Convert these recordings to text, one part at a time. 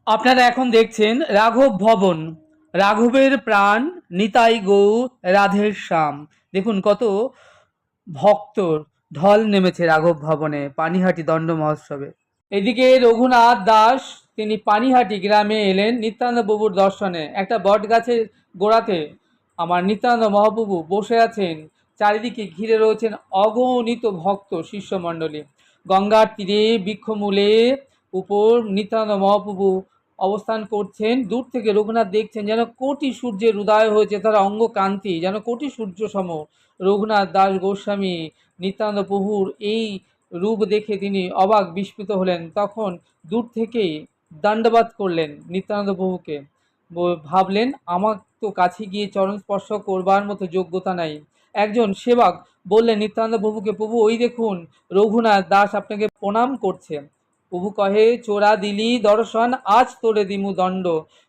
আপনারা এখন দেখছেন রাঘব ভবন, রাঘবের প্রাণ, নিতাই গৌর, রাধের শ্যাম। দেখুন কত ভক্তর ঢল নেমেছে রাঘব ভবনে পানিহাটি দণ্ড মহোৎসবে। এদিকে রঘুনাথ দাস তিনি পানিহাটি গ্রামে এলেন নিত্যানন্দ প্রভুর দর্শনে। একটা বট গাছের গোড়াতে আমার নিত্যানন্দ মহাপ্রভু বসে আছেন, চারিদিকে ঘিরে রয়েছেন অগণিত ভক্ত শিষ্যমণ্ডলী। গঙ্গার তীরে বৃক্ষমূলে উপর নিত্যানন্দ মহাপ্রভু অবস্থান করছেন। দূর থেকে রঘুনাথ দেখছেন যেন কোটি সূর্যের উদয় হয়েছে, তার অঙ্গ কান্তি যেন কোটি সূর্য সম। রঘুনাথ দাস গোস্বামী নিত্যানন্দ প্রভুর এই রূপ দেখে তিনি অবাক বিস্মিত হলেন। তখন দূর থেকেই দণ্ডবাদ করলেন নিত্যানন্দ প্রভুকে। ভাবলেন আমার তো কাছে গিয়ে চরণ স্পর্শ করবার মতো যোগ্যতা নাই। একজন সেবক বললেন নিত্যানন্দ প্রভুকে, প্রভু ওই দেখুন রঘুনাথ দাস আপনাকে প্রণাম করছে। প্রভু কহে, চোরা দিলি দর্শন, আজ তোরে দিমু দণ্ড।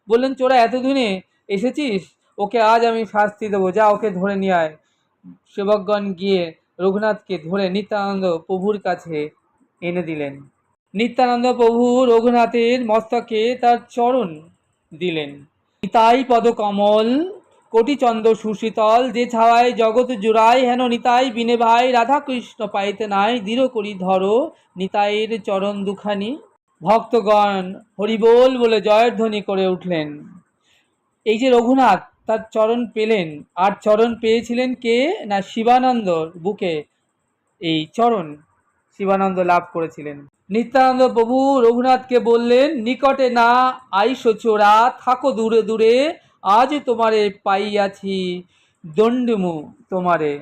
বললেন, চোরা এতদিনে এসেছিস, ওকে আজ আমি শাস্তি দেবো, যা ওকে ধরে নিয়ে আয়। সেবকগণ গিয়ে রঘুনাথকে ধরে নিত্যানন্দ প্রভুর কাছে এনে দিলেন। নিত্যানন্দ প্রভু রঘুনাথের মস্তকে তার চরণ দিলেন। নিতাই পদকমল কোটিচন্দ্র সুশীতল, যে ছাওয়ায় জগৎ জুড়ায়, হেন নিতাই বিনে ভাই রাধা কৃষ্ণ পাইতে নাই, দৃঢ় করি ধরো নিতাইয়ের চরণ দুখানি। ভক্তগণ হরিবোল বলে জয়ধ্বনি করে উঠলেন। এই যে রঘুনাথ তার চরণ পেলেন, আর চরণ পেয়েছিলেন কে না শিবানন্দর বুকে এই চরণ শিবানন্দ লাভ করেছিলেন। নিত্যানন্দ প্রভু রঘুনাথকে বললেন, নিকটে না আইসো চোরা, থাকো দূরে দূরে, আজ তোমারে পাইয়াছি দণ্ডমু তোমারে।